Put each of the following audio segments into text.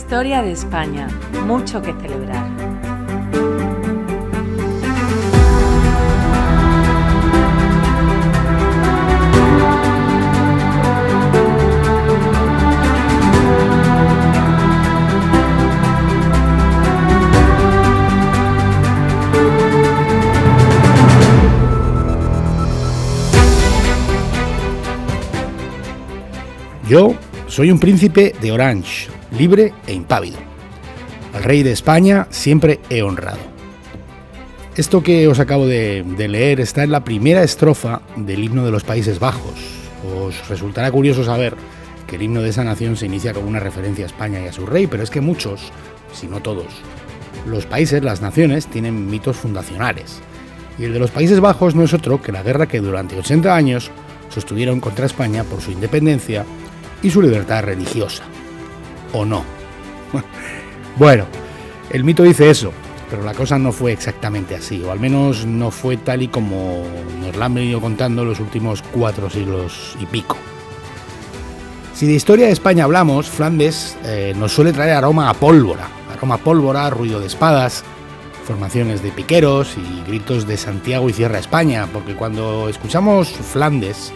Historia de España, mucho que celebrar. Yo soy un príncipe de Orange, libre e impávido. Al rey de España siempre he honrado. Esto que os acabo de leer está en la primera estrofa del himno de los Países Bajos. Os resultará curioso saber que el himno de esa nación se inicia con una referencia a España y a su rey, pero es que muchos, si no todos, los países, las naciones, tienen mitos fundacionales. Y el de los Países Bajos no es otro que la guerra que durante 80 años sostuvieron contra España por su independencia y su libertad religiosa. ¿O no? Bueno, el mito dice eso, pero la cosa no fue exactamente así, o al menos no fue tal y como nos la han venido contando los últimos 4 siglos y pico. Si de historia de España hablamos, Flandes nos suele traer aroma a pólvora, ruido de espadas, formaciones de piqueros y gritos de Santiago y Cierra España, porque cuando escuchamos Flandes,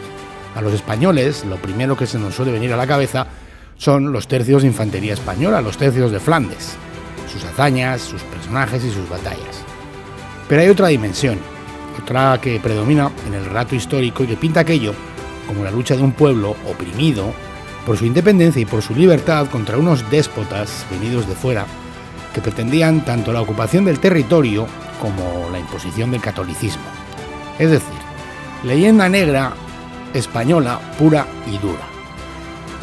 a los españoles, lo primero que se nos suele venir a la cabeza son los tercios de infantería española, los tercios de Flandes, sus hazañas, sus personajes y sus batallas. Pero hay otra dimensión, otra que predomina en el relato histórico y que pinta aquello como la lucha de un pueblo oprimido por su independencia y por su libertad contra unos déspotas venidos de fuera que pretendían tanto la ocupación del territorio como la imposición del catolicismo. Es decir, leyenda negra española pura y dura.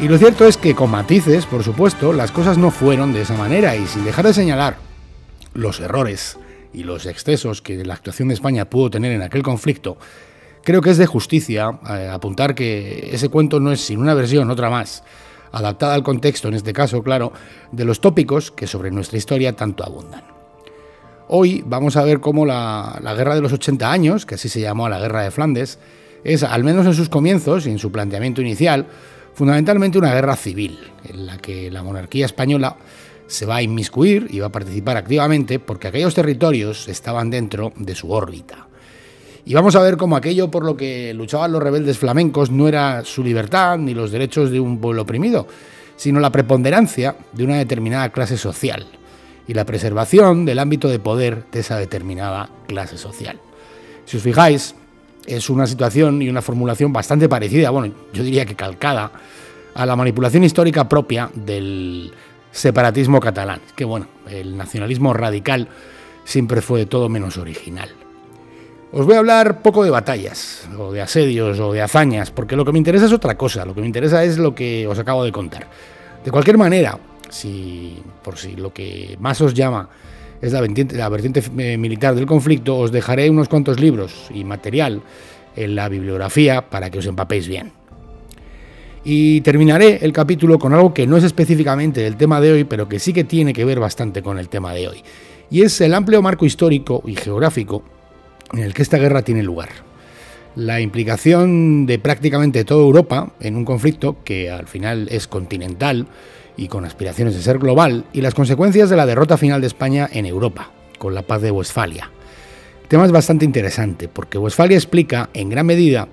Y lo cierto es que, con matices, por supuesto, las cosas no fueron de esa manera, y sin dejar de señalar los errores y los excesos que la actuación de España pudo tener en aquel conflicto, creo que es de justicia apuntar que ese cuento no es sino una versión, otra más, adaptada al contexto, en este caso, claro, de los tópicos que sobre nuestra historia tanto abundan. Hoy vamos a ver cómo la Guerra de los 80 años, que así se llamó a la Guerra de Flandes, es, al menos en sus comienzos y en su planteamiento inicial, fundamentalmente una guerra civil, en la que la monarquía española se va a inmiscuir y va a participar activamente porque aquellos territorios estaban dentro de su órbita. Y vamos a ver cómo aquello por lo que luchaban los rebeldes flamencos no era su libertad ni los derechos de un pueblo oprimido, sino la preponderancia de una determinada clase social y la preservación del ámbito de poder de esa determinada clase social. Si os fijáis, es una situación y una formulación bastante parecida, bueno, yo diría que calcada, a la manipulación histórica propia del separatismo catalán, que bueno, el nacionalismo radical siempre fue de todo menos original. Os voy a hablar poco de batallas, o de asedios, o de hazañas, porque lo que me interesa es otra cosa, lo que me interesa es lo que os acabo de contar. De cualquier manera, por si lo que más os llama es la vertiente militar del conflicto, os dejaré unos cuantos libros y material en la bibliografía para que os empapéis bien. Y terminaré el capítulo con algo que no es específicamente del tema de hoy, pero que sí que tiene que ver bastante con el tema de hoy. Y es el amplio marco histórico y geográfico en el que esta guerra tiene lugar. La implicación de prácticamente toda Europa en un conflicto que al final es continental y con aspiraciones de ser global, y las consecuencias de la derrota final de España en Europa, con la paz de Westfalia. El tema es bastante interesante, porque Westfalia explica, en gran medida,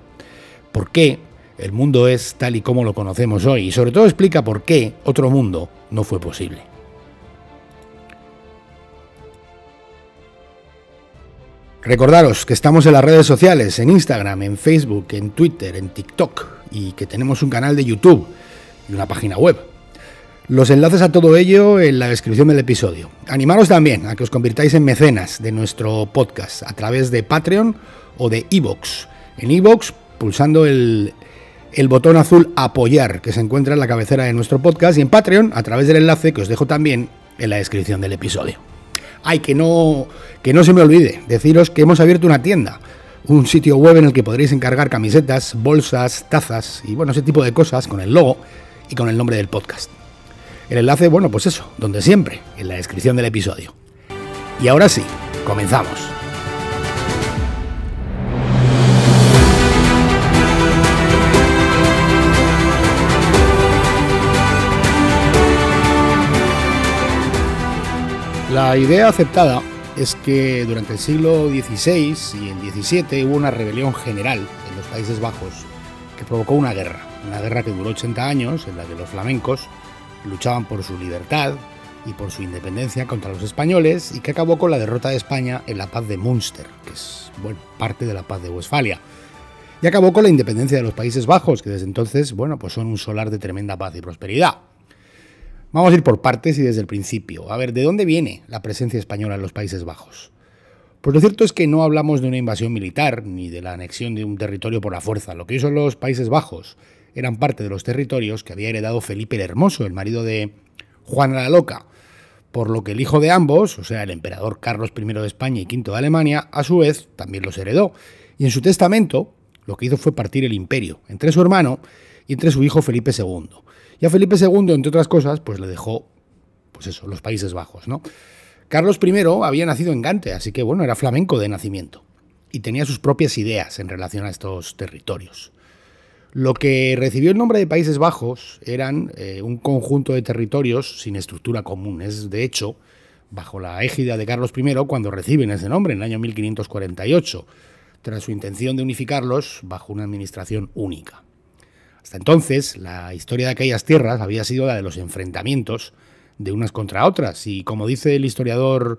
por qué el mundo es tal y como lo conocemos hoy, y sobre todo explica por qué otro mundo no fue posible. Recordaros que estamos en las redes sociales, en Instagram, en Facebook, en Twitter, en TikTok, y que tenemos un canal de YouTube y una página web. Los enlaces a todo ello en la descripción del episodio. Animaros también a que os convirtáis en mecenas de nuestro podcast a través de Patreon o de iVoox. En iVoox, pulsando el botón azul apoyar que se encuentra en la cabecera de nuestro podcast, y en Patreon a través del enlace que os dejo también en la descripción del episodio. Ay, que no se me olvide deciros que hemos abierto una tienda, un sitio web en el que podréis encargar camisetas, bolsas, tazas y bueno, ese tipo de cosas con el logo y con el nombre del podcast. El enlace, bueno, pues eso, donde siempre, en la descripción del episodio. Y ahora sí, comenzamos. La idea aceptada es que durante el siglo XVI y el XVII hubo una rebelión general en los Países Bajos que provocó una guerra que duró 80 años, en la que los flamencos luchaban por su libertad y por su independencia contra los españoles, y que acabó con la derrota de España en la Paz de Münster, que es parte de la Paz de Westfalia, y acabó con la independencia de los Países Bajos, que desde entonces pues son un solar de tremenda paz y prosperidad. Vamos a ir por partes y desde el principio. A ver, ¿de dónde viene la presencia española en los Países Bajos? Pues lo cierto es que no hablamos de una invasión militar ni de la anexión de un territorio por la fuerza. Lo que hoy son los Países Bajos eran parte de los territorios que había heredado Felipe el Hermoso, el marido de Juana la Loca, por lo que el hijo de ambos, o sea, el emperador Carlos I de España y V de Alemania, a su vez también los heredó. Y en su testamento lo que hizo fue partir el imperio entre su hermano y entre su hijo Felipe II. Y a Felipe II, entre otras cosas, pues le dejó, los Países Bajos, ¿no? Carlos I había nacido en Gante, así que, era flamenco de nacimiento y tenía sus propias ideas en relación a estos territorios. Lo que recibió el nombre de Países Bajos eran un conjunto de territorios sin estructura común. Es, de hecho, bajo la égida de Carlos I cuando reciben ese nombre, en el año 1548, tras su intención de unificarlos bajo una administración única. Hasta entonces, la historia de aquellas tierras había sido la de los enfrentamientos de unas contra otras, y como dice el historiador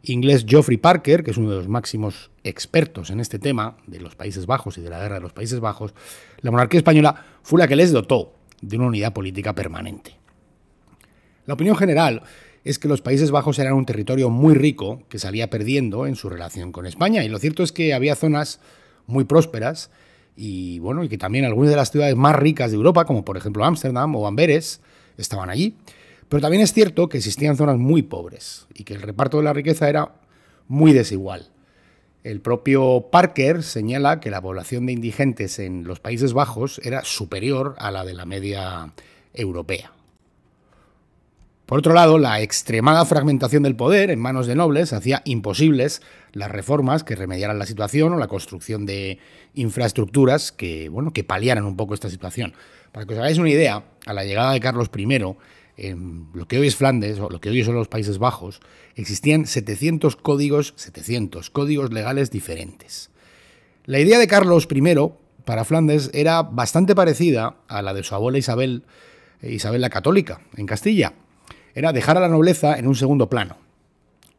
inglés Geoffrey Parker, que es uno de los máximos expertos en este tema de los Países Bajos y de la guerra de los Países Bajos, la monarquía española fue la que les dotó de una unidad política permanente. La opinión general es que los Países Bajos eran un territorio muy rico que salía perdiendo en su relación con España, y lo cierto es que había zonas muy prósperas y que también algunas de las ciudades más ricas de Europa, como por ejemplo Ámsterdam o Amberes, estaban allí. Pero también es cierto que existían zonas muy pobres y que el reparto de la riqueza era muy desigual. El propio Parker señala que la población de indigentes en los Países Bajos era superior a la de la media europea. Por otro lado, la extremada fragmentación del poder en manos de nobles hacía imposibles las reformas que remediaran la situación o la construcción de infraestructuras que paliaran un poco esta situación. Para que os hagáis una idea, a la llegada de Carlos I, en lo que hoy es Flandes, o lo que hoy son los Países Bajos, existían 700 códigos legales diferentes. La idea de Carlos I para Flandes era bastante parecida a la de su abuela Isabel la Católica, en Castilla. Era dejar a la nobleza en un segundo plano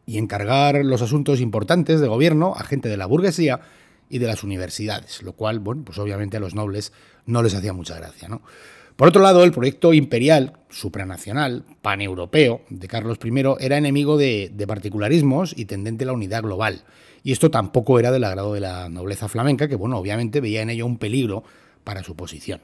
y encargar los asuntos importantes de gobierno a gente de la burguesía y de las universidades, lo cual, obviamente a los nobles no les hacía mucha gracia, ¿no? Por otro lado, el proyecto imperial, supranacional, paneuropeo de Carlos I era enemigo de particularismos y tendente a la unidad global. Y esto tampoco era del agrado de la nobleza flamenca, que obviamente veía en ello un peligro para su posición.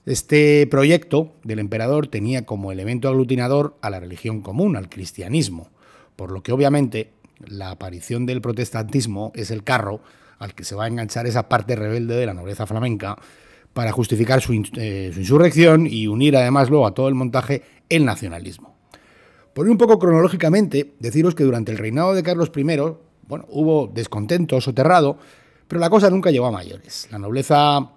Este proyecto del emperador tenía como elemento aglutinador a la religión común, al cristianismo, por lo que obviamente la aparición del protestantismo es el carro al que se va a enganchar esa parte rebelde de la nobleza flamenca para justificar su insurrección y unir además luego a todo el montaje el nacionalismo. Por ir un poco cronológicamente, deciros que durante el reinado de Carlos I, hubo descontento soterrado, pero la cosa nunca llegó a mayores. La nobleza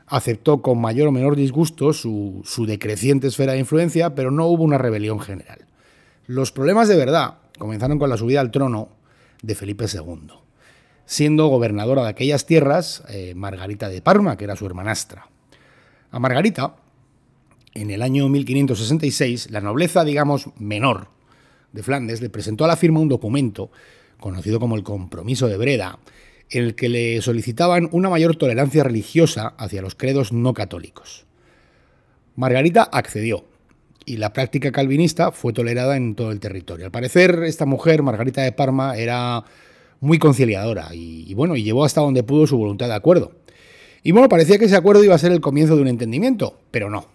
aceptó con mayor o menor disgusto su decreciente esfera de influencia, pero no hubo una rebelión general. Los problemas de verdad comenzaron con la subida al trono de Felipe II, siendo gobernadora de aquellas tierras Margarita de Parma, que era su hermanastra. A Margarita, en el año 1566, la nobleza, menor de Flandes, le presentó a la firma un documento, conocido como el Compromiso de Breda, en el que le solicitaban una mayor tolerancia religiosa hacia los credos no católicos. Margarita accedió, y la práctica calvinista fue tolerada en todo el territorio. Al parecer, esta mujer, Margarita de Parma, era muy conciliadora y llevó hasta donde pudo su voluntad de acuerdo. Y parecía que ese acuerdo iba a ser el comienzo de un entendimiento, pero no.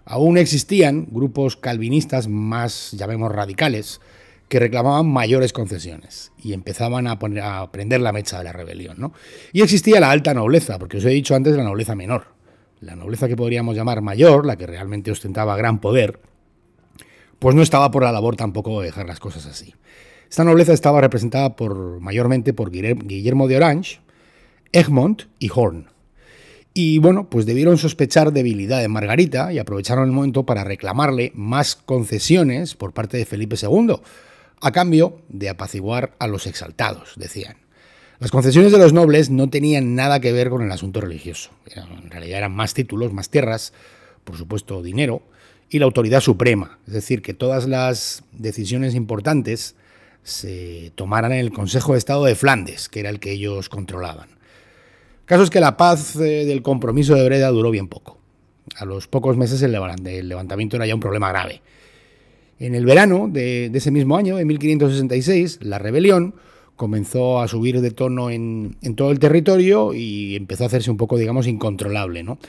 Aún existían grupos calvinistas más, llamemos radicales, que reclamaban mayores concesiones y empezaban a prender la mecha de la rebelión, ¿no? Y existía la alta nobleza, porque os he dicho antes la nobleza menor. La nobleza que podríamos llamar mayor, la que realmente ostentaba gran poder, pues no estaba por la labor tampoco de dejar las cosas así. Esta nobleza estaba representada mayormente por Guillermo de Orange, Egmont y Horn. Y debieron sospechar debilidad de Margarita y aprovecharon el momento para reclamarle más concesiones por parte de Felipe II, a cambio de apaciguar a los exaltados, decían. Las concesiones de los nobles no tenían nada que ver con el asunto religioso. En realidad eran más títulos, más tierras, por supuesto dinero, y la autoridad suprema. Es decir, que todas las decisiones importantes se tomaran en el Consejo de Estado de Flandes, que era el que ellos controlaban. El caso es que la paz del compromiso de Breda duró bien poco. A los pocos meses el levantamiento era ya un problema grave. En el verano de ese mismo año, de 1566, la rebelión comenzó a subir de tono en todo el territorio y empezó a hacerse un poco, digamos, incontrolable, ¿no?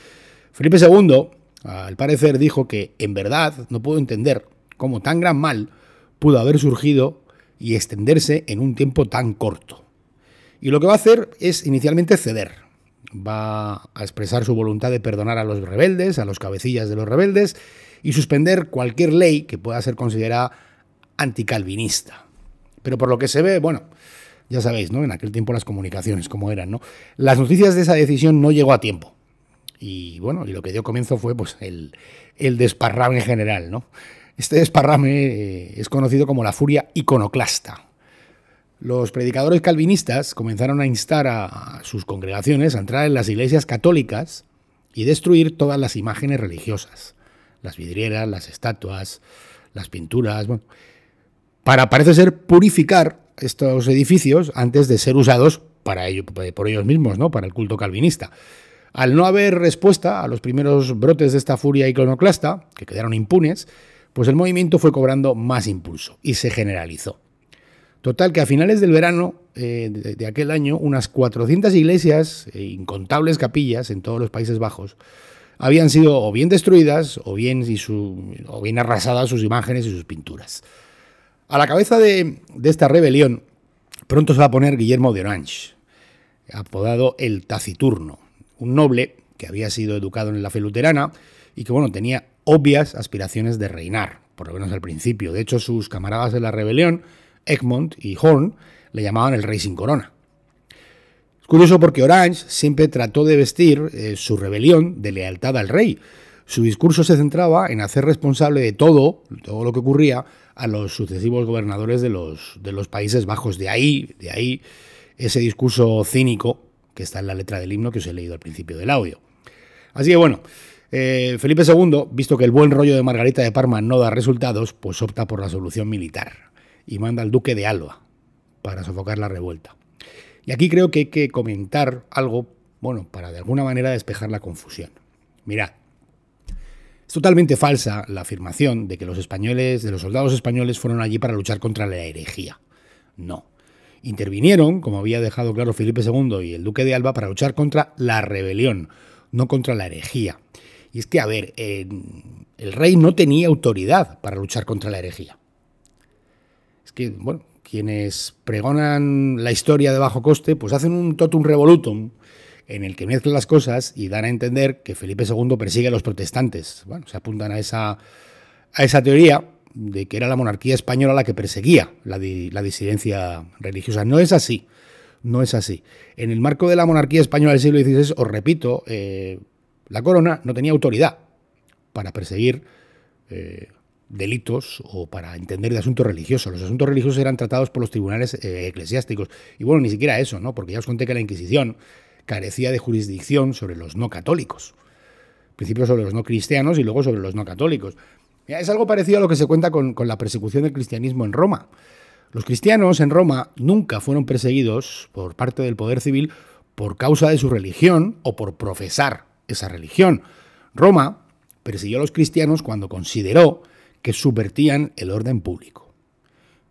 Felipe II, al parecer, dijo que, en verdad, no puedo entender cómo tan gran mal pudo haber surgido y extenderse en un tiempo tan corto. Y lo que va a hacer es inicialmente ceder. Va a expresar su voluntad de perdonar a los rebeldes, a los cabecillas de los rebeldes, y suspender cualquier ley que pueda ser considerada anticalvinista. Pero por lo que se ve, bueno, ya sabéis, ¿no? En aquel tiempo las comunicaciones como eran, ¿no? Las noticias de esa decisión no llegó a tiempo. Y bueno, y lo que dio comienzo fue pues el desparrame en general, ¿no? Este desparrame es conocido como la furia iconoclasta. Los predicadores calvinistas comenzaron a instar a sus congregaciones a entrar en las iglesias católicas y destruir todas las imágenes religiosas, las vidrieras, las estatuas, las pinturas, bueno, para, parece ser, purificar estos edificios antes de ser usados para ello, por ellos mismos, ¿no? Para el culto calvinista. Al no haber respuesta a los primeros brotes de esta furia iconoclasta, que quedaron impunes, pues el movimiento fue cobrando más impulso y se generalizó. Total, que a finales del verano de aquel año, unas 400 iglesias e incontables capillas en todos los Países Bajos habían sido o bien destruidas o bien arrasadas sus imágenes y sus pinturas. A la cabeza de esta rebelión pronto se va a poner Guillermo de Orange, apodado el Taciturno, un noble que había sido educado en la fe luterana y que, bueno, tenía obvias aspiraciones de reinar, por lo menos al principio. De hecho, sus camaradas de la rebelión, Egmont y Horn, le llamaban el rey sin corona. Es curioso porque Orange siempre trató de vestir su rebelión de lealtad al rey. Su discurso se centraba en hacer responsable de todo lo que ocurría a los sucesivos gobernadores de los Países Bajos. De ahí ese discurso cínico que está en la letra del himno que os he leído al principio del audio. Así que bueno, Felipe II, visto que el buen rollo de Margarita de Parma no da resultados, pues opta por la solución militar y manda al duque de Alba para sofocar la revuelta. Y aquí creo que hay que comentar algo, bueno, para de alguna manera despejar la confusión. Mirad, es totalmente falsa la afirmación de que los soldados españoles fueron allí para luchar contra la herejía. No. Intervinieron, como había dejado claro Felipe II y el duque de Alba, para luchar contra la rebelión, no contra la herejía. Y es que, a ver, el rey no tenía autoridad para luchar contra la herejía. Es que, bueno, quienes pregonan la historia de bajo coste, pues hacen un totum revolutum en el que mezclan las cosas y dan a entender que Felipe II persigue a los protestantes. Bueno, se apuntan a esa teoría de que era la monarquía española la que perseguía la disidencia religiosa. No es así, no es así. En el marco de la monarquía española del siglo XVI, os repito, la corona no tenía autoridad para perseguir delitos o para entender de asuntos religiosos. Los asuntos religiosos eran tratados por los tribunales eclesiásticos. Y bueno, ni siquiera eso, ¿no? Porque ya os conté que la Inquisición carecía de jurisdicción sobre los no católicos. Al principio sobre los no cristianos y luego sobre los no católicos. Es algo parecido a lo que se cuenta con la persecución del cristianismo en Roma. Los cristianos en Roma nunca fueron perseguidos por parte del poder civil por causa de su religión o por profesar esa religión. Roma persiguió a los cristianos cuando consideró que subvertían el orden público.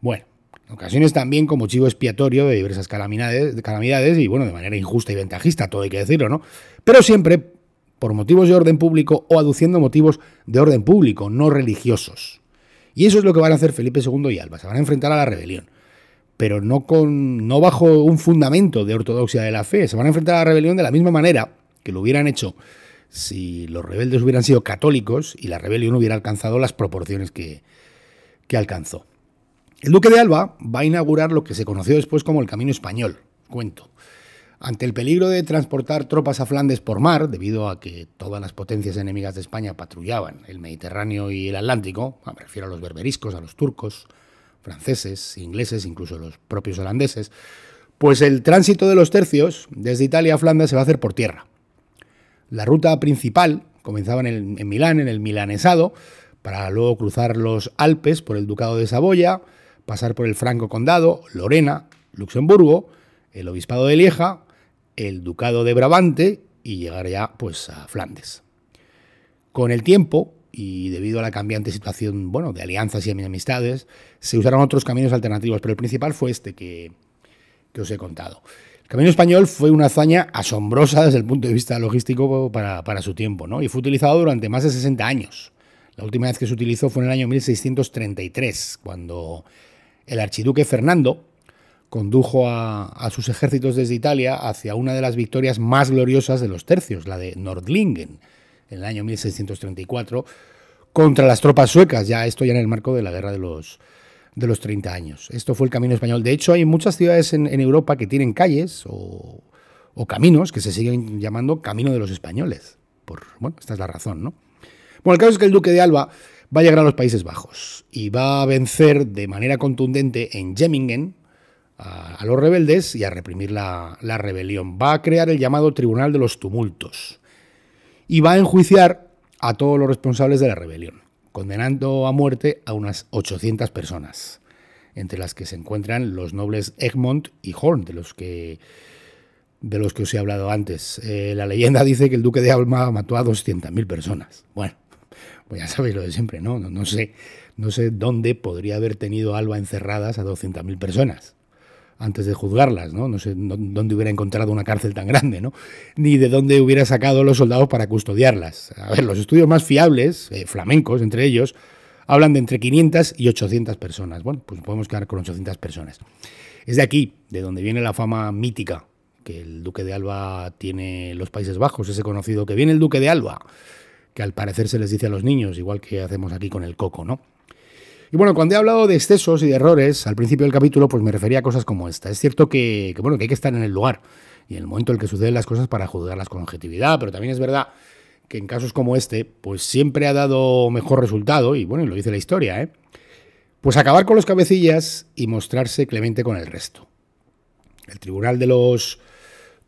Bueno, en ocasiones también como chivo expiatorio de diversas calamidades y, bueno, de manera injusta y ventajista, todo hay que decirlo, ¿no? Pero siempre por motivos de orden público o aduciendo motivos de orden público, no religiosos. Y eso es lo que van a hacer Felipe II y Alba. Se van a enfrentar a la rebelión, pero no bajo un fundamento de ortodoxia de la fe. Se van a enfrentar a la rebelión de la misma manera que lo hubieran hecho si los rebeldes hubieran sido católicos y la rebelión hubiera alcanzado las proporciones que alcanzó. El duque de Alba va a inaugurar lo que se conoció después como el Camino Español. Cuento. Ante el peligro de transportar tropas a Flandes por mar, debido a que todas las potencias enemigas de España patrullaban el Mediterráneo y el Atlántico, me refiero a los berberiscos, a los turcos, franceses, ingleses, incluso los propios holandeses, pues el tránsito de los tercios desde Italia a Flandes se va a hacer por tierra. La ruta principal comenzaba en Milán, en el Milanesado, para luego cruzar los Alpes por el Ducado de Saboya, pasar por el Franco Condado, Lorena, Luxemburgo, el Obispado de Lieja, el Ducado de Brabante y llegar ya pues a Flandes. Con el tiempo, y debido a la cambiante situación de alianzas y amistades, se usaron otros caminos alternativos, pero el principal fue este que os he contado. El camino español fue una hazaña asombrosa desde el punto de vista logístico para su tiempo, ¿no? Y fue utilizado durante más de 60 años. La última vez que se utilizó fue en el año 1633, cuando el archiduque Fernando condujo a sus ejércitos desde Italia hacia una de las victorias más gloriosas de los tercios, la de Nordlingen, en el año 1634, contra las tropas suecas, esto ya en el marco de la guerra de los 30 años. Esto fue el camino español. De hecho, hay muchas ciudades en Europa que tienen calles o caminos que se siguen llamando Camino de los Españoles. Esta es la razón, ¿no? Bueno, el caso es que el duque de Alba va a llegar a los Países Bajos y va a vencer de manera contundente en Jemmingen a los rebeldes y a reprimir la rebelión. Va a crear el llamado Tribunal de los Tumultos y va a enjuiciar a todos los responsables de la rebelión, condenando a muerte a unas 800 personas, entre las que se encuentran los nobles Egmont y Horn, de los que os he hablado antes. La leyenda dice que el duque de Alba mató a 200.000 personas. Bueno, pues ya sabéis lo de siempre, ¿no? No sé dónde podría haber tenido Alba encerradas a 200.000 personas antes de juzgarlas, ¿no? No sé dónde hubiera encontrado una cárcel tan grande, ¿no? Ni de dónde hubiera sacado los soldados para custodiarlas. A ver, los estudios más fiables, flamencos entre ellos, hablan de entre 500 y 800 personas. Bueno, pues podemos quedar con 800 personas. Es de aquí, de donde viene la fama mítica que el duque de Alba tiene en los Países Bajos, ese conocido que viene el duque de Alba, que al parecer se les dice a los niños, igual que hacemos aquí con el coco, ¿no? Y bueno, cuando he hablado de excesos y de errores al principio del capítulo, pues me refería a cosas como esta. Es cierto que hay que estar en el lugar y en el momento en el que suceden las cosas para juzgarlas con objetividad, pero también es verdad que en casos como este, pues siempre ha dado mejor resultado, y bueno, lo dice la historia, pues acabar con los cabecillas y mostrarse clemente con el resto. El Tribunal de los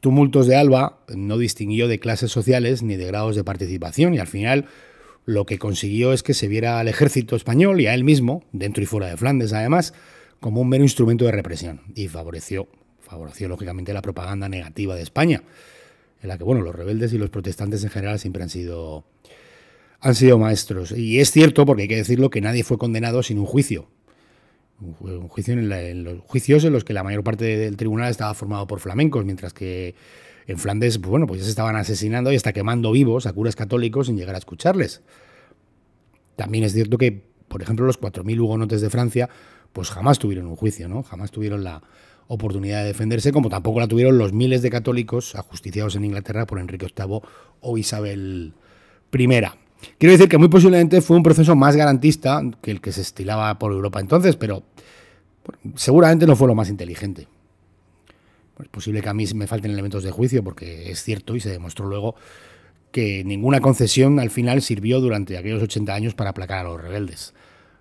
Tumultos de Alba no distinguió de clases sociales ni de grados de participación, y al final lo que consiguió es que se viera al ejército español y a él mismo, dentro y fuera de Flandes además, como un mero instrumento de represión, y favoreció lógicamente la propaganda negativa de España, en la que los rebeldes y los protestantes en general siempre han sido maestros. Y es cierto, porque hay que decirlo, que nadie fue condenado sin un juicio. Un juicio en los juicios en los que la mayor parte del tribunal estaba formado por flamencos, mientras que en Flandes, pues ya se estaban asesinando y hasta quemando vivos a curas católicos sin llegar a escucharles. También es cierto que, por ejemplo, los 4.000 hugonotes de Francia, pues jamás tuvieron un juicio, ¿no? Jamás tuvieron la oportunidad de defenderse, como tampoco la tuvieron los miles de católicos ajusticiados en Inglaterra por Enrique VIII o Isabel I. Quiero decir que muy posiblemente fue un proceso más garantista que el que se estilaba por Europa entonces, pero seguramente no fue lo más inteligente. Es posible que a mí me falten elementos de juicio, porque es cierto y se demostró luego que ninguna concesión al final sirvió durante aquellos 80 años para aplacar a los rebeldes.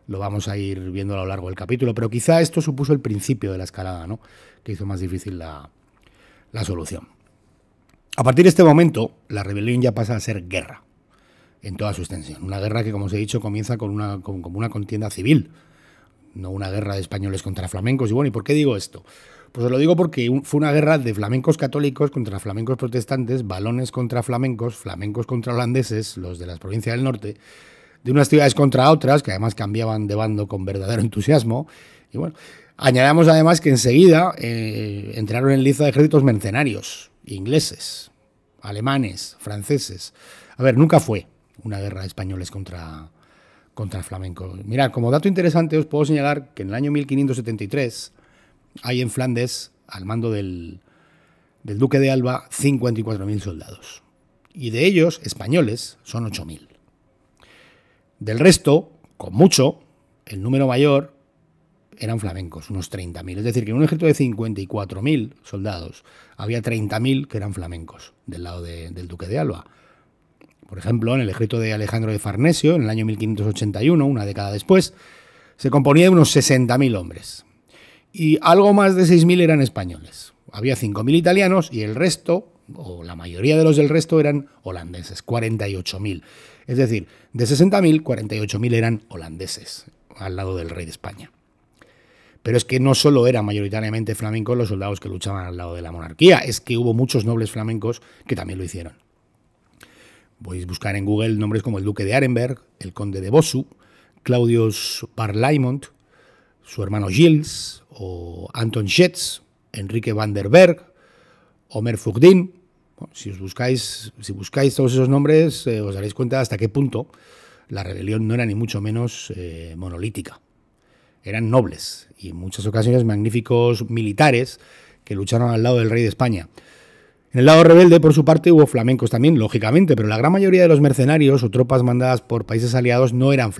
Lo vamos a ir viendo a lo largo del capítulo, pero quizá esto supuso el principio de la escalada, ¿no? Que hizo más difícil la solución. A partir de este momento, la rebelión ya pasa a ser guerra, en toda su extensión. Una guerra que, como os he dicho, comienza como una contienda civil, no una guerra de españoles contra flamencos. Y bueno, ¿y por qué digo esto? Pues os lo digo porque fue una guerra de flamencos católicos contra flamencos protestantes, valones contra flamencos, flamencos contra holandeses, los de las provincias del norte, de unas ciudades contra otras, que además cambiaban de bando con verdadero entusiasmo. Y bueno, añadamos además que enseguida entraron en liza de ejércitos mercenarios, ingleses, alemanes, franceses. A ver, nunca fue una guerra de españoles contra flamencos. Mirad, como dato interesante os puedo señalar que en el año 1573 hay en Flandes, al mando del duque de Alba, 54.000 soldados. Y de ellos, españoles, son 8.000. Del resto, con mucho, el número mayor eran flamencos, unos 30.000. Es decir, que en un ejército de 54.000 soldados había 30.000 que eran flamencos del lado del duque de Alba. Por ejemplo, en el ejército de Alejandro de Farnesio, en el año 1581, una década después, Se componía de unos 60.000 hombres y algo más de 6.000 eran españoles. Había 5.000 italianos y el resto, o la mayoría de los del resto, eran holandeses, 48.000. Es decir, de 60.000, 48.000 eran holandeses, al lado del rey de España. Pero es que no solo eran mayoritariamente flamencos los soldados que luchaban al lado de la monarquía, es que hubo muchos nobles flamencos que también lo hicieron. Podéis buscar en Google nombres como el duque de Arenberg, el conde de Bossu, Claudius Barlaymont, su hermano Gilles, o Anton Schetz, Enrique van der Berg, Omer Fugdin. Bueno, si buscáis todos esos nombres, os daréis cuenta hasta qué punto la rebelión no era ni mucho menos monolítica. Eran nobles y en muchas ocasiones magníficos militares que lucharon al lado del rey de España. En el lado rebelde, por su parte, hubo flamencos también, lógicamente, pero la gran mayoría de los mercenarios o tropas mandadas por países aliados no eran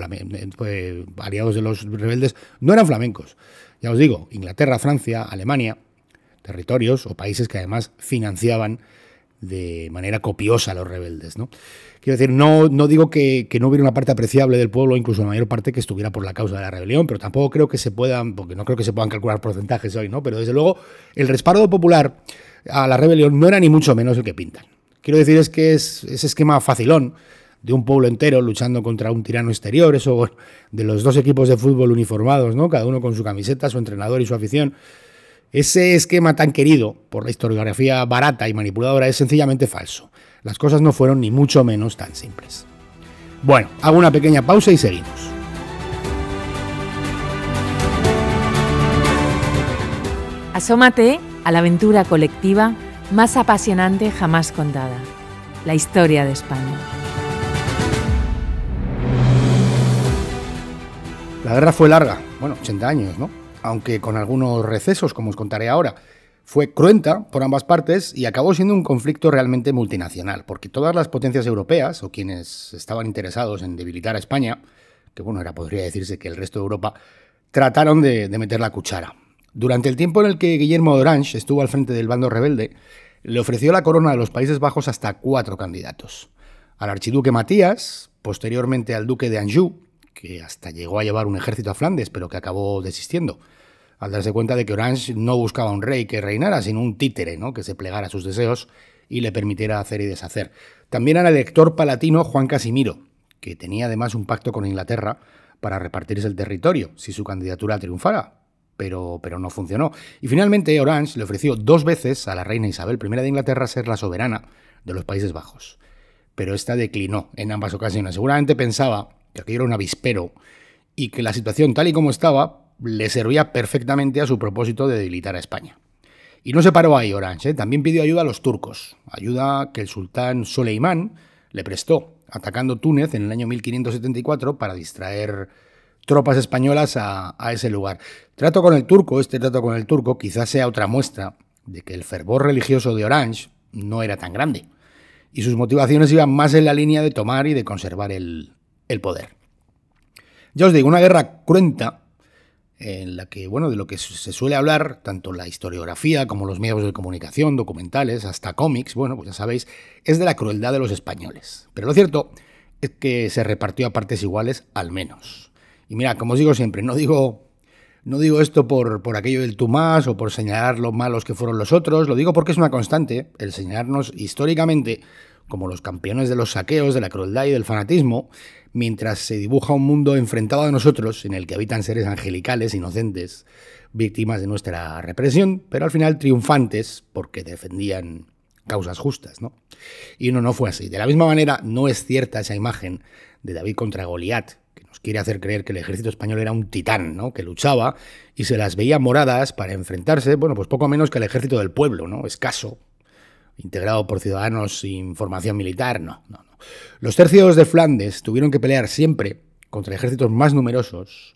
aliados de los rebeldes no eran flamencos. Ya os digo, Inglaterra, Francia, Alemania, territorios o países que además financiaban de manera copiosa a los rebeldes, ¿no? Quiero decir, no digo que no hubiera una parte apreciable del pueblo, incluso la mayor parte que estuviera por la causa de la rebelión, pero tampoco creo que se puedan, porque no creo que se puedan calcular porcentajes hoy, ¿no? Pero desde luego el respaldo popular a la rebelión no era ni mucho menos el que pintan. Quiero decir, es que es ese esquema facilón de un pueblo entero luchando contra un tirano exterior, eso, bueno, de los dos equipos de fútbol uniformados, ¿no? Cada uno con su camiseta, su entrenador y su afición. Ese esquema tan querido por la historiografía barata y manipuladora es sencillamente falso. Las cosas no fueron ni mucho menos tan simples. Bueno, hago una pequeña pausa y seguimos. Asómate a la aventura colectiva más apasionante jamás contada, la historia de España. La guerra fue larga, 80 años, ¿no? Aunque con algunos recesos, como os contaré ahora. Fue cruenta por ambas partes y acabó siendo un conflicto realmente multinacional, porque todas las potencias europeas, o quienes estaban interesados en debilitar a España, que podría decirse que el resto de Europa, trataron de meter la cuchara. Durante el tiempo en el que Guillermo de Orange estuvo al frente del bando rebelde, le ofreció la corona de los Países Bajos hasta 4 candidatos. Al archiduque Matías, posteriormente al duque de Anjou, que hasta llegó a llevar un ejército a Flandes, pero que acabó desistiendo, al darse cuenta de que Orange no buscaba un rey que reinara, sino un títere, ¿no? Que se plegara a sus deseos y le permitiera hacer y deshacer. También al elector palatino Juan Casimiro, que tenía además un pacto con Inglaterra para repartirse el territorio, si su candidatura triunfara, pero no funcionó. Y finalmente Orange le ofreció 2 veces a la reina Isabel I de Inglaterra ser la soberana de los Países Bajos. Pero esta declinó en ambas ocasiones. Seguramente pensaba que aquello era un avispero y que la situación tal y como estaba le servía perfectamente a su propósito de debilitar a España. Y no se paró ahí Orange, también pidió ayuda a los turcos, ayuda que el sultán Soleimán le prestó, atacando Túnez en el año 1574 para distraer tropas españolas a ese lugar. Este trato con el turco quizás sea otra muestra de que el fervor religioso de Orange no era tan grande y sus motivaciones iban más en la línea de tomar y de conservar el poder. Ya os digo, una guerra cruenta en la que, de lo que se suele hablar, tanto la historiografía como los medios de comunicación, documentales, hasta cómics, pues ya sabéis, es de la crueldad de los españoles. Pero lo cierto es que se repartió a partes iguales, al menos. Y mira, como os digo siempre, no digo esto por aquello del tú más o por señalar lo malos que fueron los otros, lo digo porque es una constante el señalarnos históricamente como los campeones de los saqueos, de la crueldad y del fanatismo, mientras se dibuja un mundo enfrentado a nosotros, en el que habitan seres angelicales, inocentes, víctimas de nuestra represión, pero al final triunfantes porque defendían causas justas, ¿no? Y no fue así. De la misma manera, no es cierta esa imagen de David contra Goliat, que nos quiere hacer creer que el ejército español era un titán, ¿no? Que luchaba y se las veía moradas para enfrentarse, pues poco menos que el ejército del pueblo, ¿no? Escaso, integrado por ciudadanos sin formación militar, no. Los tercios de Flandes tuvieron que pelear siempre contra ejércitos más numerosos,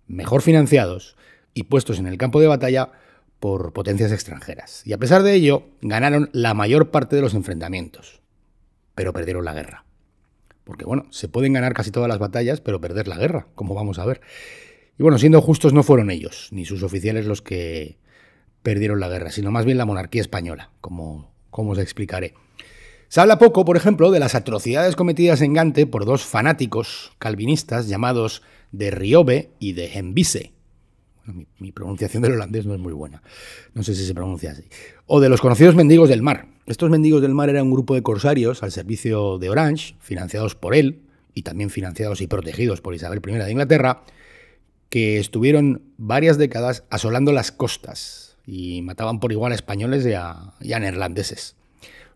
mejor financiados y puestos en el campo de batalla por potencias extranjeras. Y a pesar de ello, ganaron la mayor parte de los enfrentamientos, pero perdieron la guerra. Porque se pueden ganar casi todas las batallas, pero perder la guerra, como vamos a ver. Y siendo justos, no fueron ellos, ni sus oficiales los que perdieron la guerra, sino más bien la monarquía española, como os explicaré. Se habla poco, por ejemplo, de las atrocidades cometidas en Gante por 2 fanáticos calvinistas llamados de Riobe y de Hembise. Bueno, mi pronunciación del holandés no es muy buena, no sé si se pronuncia así. O de los conocidos mendigos del mar. Estos mendigos del mar eran un grupo de corsarios al servicio de Orange, financiados por él y también financiados y protegidos por Isabel I de Inglaterra, que estuvieron varias décadas asolando las costas y mataban por igual a españoles y a neerlandeses.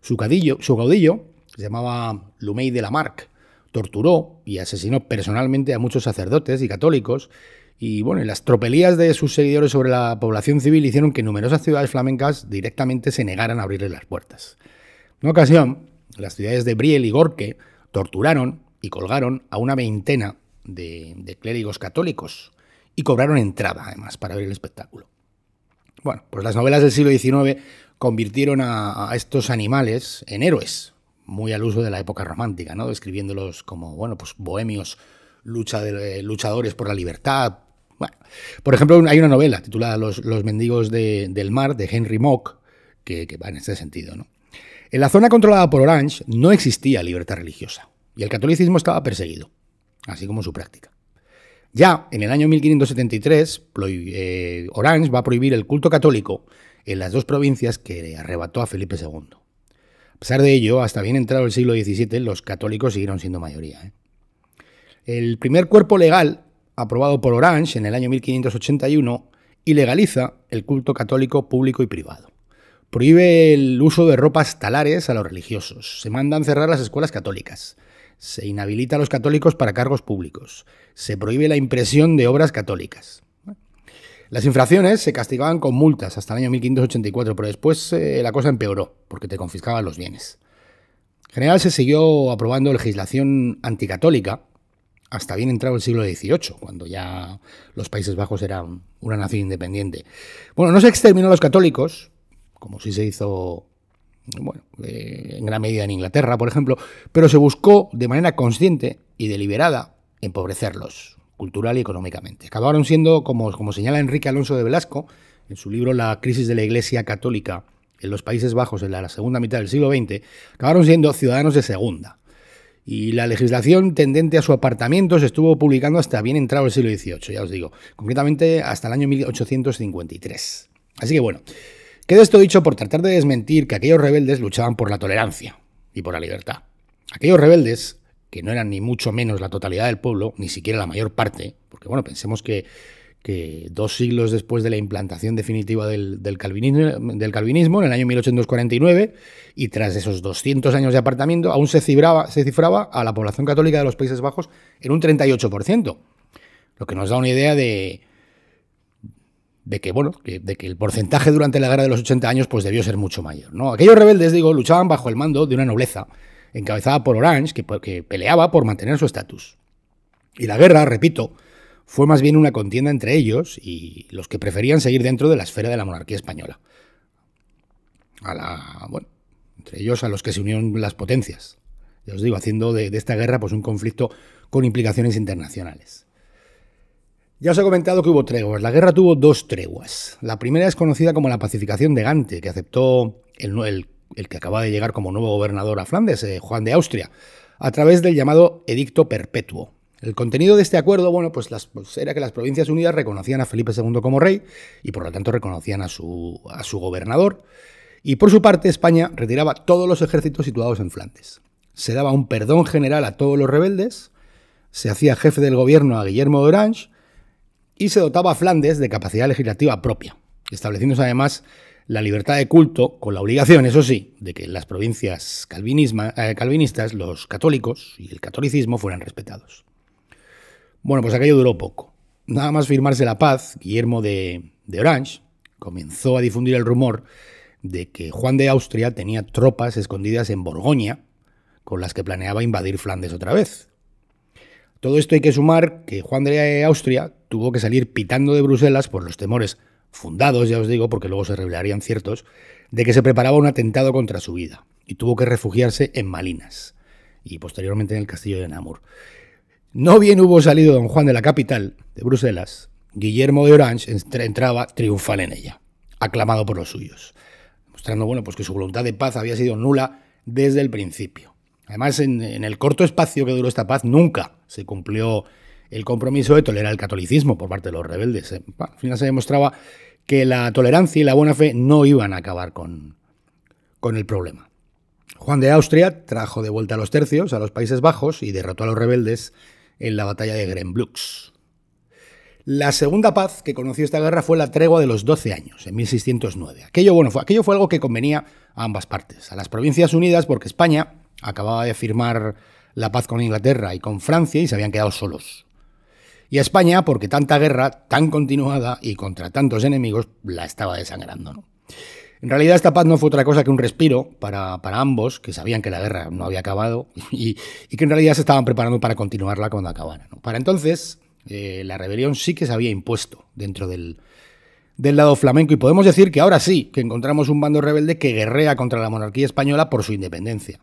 Su caudillo, se llamaba Lumey de Lamarck, torturó y asesinó personalmente a muchos sacerdotes y católicos, y bueno, las tropelías de sus seguidores sobre la población civil hicieron que numerosas ciudades flamencas directamente se negaran a abrirle las puertas. En una ocasión, las ciudades de Briel y Gorque torturaron y colgaron a una veintena de clérigos católicos y cobraron entrada, además, para ver el espectáculo. Bueno, pues las novelas del siglo XIX convirtieron a estos animales en muy al uso de la época romántica, ¿no? Describiéndolos como, bueno, pues bohemios luchadores por la libertad. Bueno, por ejemplo, hay una novela titulada Los mendigos del mar, de Henry Mock, que va en este sentido, ¿no? En la zona controlada por Orange no existía libertad religiosa y el catolicismo estaba perseguido, así como su práctica. Ya en el año 1573, Orange va a prohibir el culto católico en las dos provincias que arrebató a Felipe II. A pesar de ello, hasta bien entrado el siglo XVII, los católicos siguieron siendo mayoría. El primer cuerpo legal, aprobado por Orange en el año 1581, ilegaliza el culto católico público y privado. Prohíbe el uso de ropas talares a los religiosos. Se mandan cerrar las escuelas católicas. Se inhabilita a los católicos para cargos públicos. Se prohíbe la impresión de obras católicas. Las infracciones se castigaban con multas hasta el año 1584, pero después la cosa empeoró, porque te confiscaban los bienes. En general se siguió aprobando legislación anticatólica hasta bien entrado el siglo XVIII, cuando ya los Países Bajos eran una nación independiente. Bueno, no se exterminó a los católicos, como sí se hizo, bueno, en gran medida en Inglaterra, por ejemplo, pero se buscó de manera consciente y deliberada empobrecerlos, cultural y económicamente. Acabaron siendo, como señala Enrique Alonso de Velasco, en su libro La crisis de la Iglesia Católica en los Países Bajos en la segunda mitad del siglo XX, acabaron siendo ciudadanos de segunda. Y la legislación tendente a su apartamiento se estuvo publicando hasta bien entrado el siglo XVIII, ya os digo, concretamente hasta el año 1853. Así que bueno, queda esto dicho por tratar de desmentir que aquellos rebeldes luchaban por la tolerancia y por la libertad. Aquellos rebeldes, que no eran ni mucho menos la totalidad del pueblo, ni siquiera la mayor parte, porque bueno, pensemos que 2 siglos después de la implantación definitiva del calvinismo, en el año 1849, y tras esos 200 años de apartamiento, aún se cifraba a la población católica de los Países Bajos en un 38%, lo que nos da una idea de que el porcentaje durante la guerra de los 80 años pues debió ser mucho mayor, ¿no? Aquellos rebeldes, luchaban bajo el mando de una nobleza encabezada por Orange, que peleaba por mantener su estatus. Y la guerra, repito, fue más bien una contienda entre ellos y los que preferían seguir dentro de la esfera de la monarquía española. Entre ellos a los que se unieron las potencias. Ya os digo, haciendo de esta guerra pues un conflicto con implicaciones internacionales. Ya os he comentado que hubo treguas. La guerra tuvo 2 treguas. La primera es conocida como la pacificación de Gante, que aceptó el que acaba de llegar como nuevo gobernador a Flandes, Juan de Austria, a través del llamado Edicto Perpetuo. El contenido de este acuerdo, era que las Provincias Unidas reconocían a Felipe II como rey y por lo tanto reconocían a su gobernador, y por su parte España retiraba todos los ejércitos situados en Flandes. Se daba un perdón general a todos los rebeldes, se hacía jefe del gobierno a Guillermo de Orange y se dotaba a Flandes de capacidad legislativa propia, estableciéndose además la libertad de culto, con la obligación, eso sí, de que en las provincias calvinistas, los católicos y el catolicismo fueran respetados. Bueno, pues aquello duró poco. Nada más firmarse la paz, Guillermo de Orange comenzó a difundir el rumor de que Juan de Austria tenía tropas escondidas en Borgoña, con las que planeaba invadir Flandes otra vez. Todo esto hay que sumar que Juan de Austria tuvo que salir pitando de Bruselas por los temores fundados, ya os digo, porque luego se revelarían ciertos, de que se preparaba un atentado contra su vida, y tuvo que refugiarse en Malinas, y posteriormente en el castillo de Namur. No bien hubo salido don Juan de la capital, de Bruselas, Guillermo de Orange entraba triunfal en ella, aclamado por los suyos, mostrando pues que su voluntad de paz había sido nula desde el principio. Además, en el corto espacio que duró esta paz, nunca se cumplió el compromiso de tolerar el catolicismo por parte de los rebeldes. Al final se demostraba que la tolerancia y la buena fe no iban a acabar con el problema. Juan de Austria trajo de vuelta a los tercios a los Países Bajos y derrotó a los rebeldes en la batalla de Grenblux. La segunda paz que conoció esta guerra fue la tregua de los 12 años, en 1609. Aquello fue algo que convenía a ambas partes. A las Provincias Unidas, porque España acababa de firmar la paz con Inglaterra y con Francia y se habían quedado solos. Y a España, porque tanta guerra, tan continuada y contra tantos enemigos, la estaba desangrando, ¿no? En realidad esta paz no fue otra cosa que un respiro para ambos, que sabían que la guerra no había acabado y que en realidad se estaban preparando para continuarla cuando acabara, ¿no? Para entonces, la rebelión sí que se había impuesto dentro del lado flamenco y podemos decir que ahora sí que encontramos un bando rebelde que guerrea contra la monarquía española por su independencia.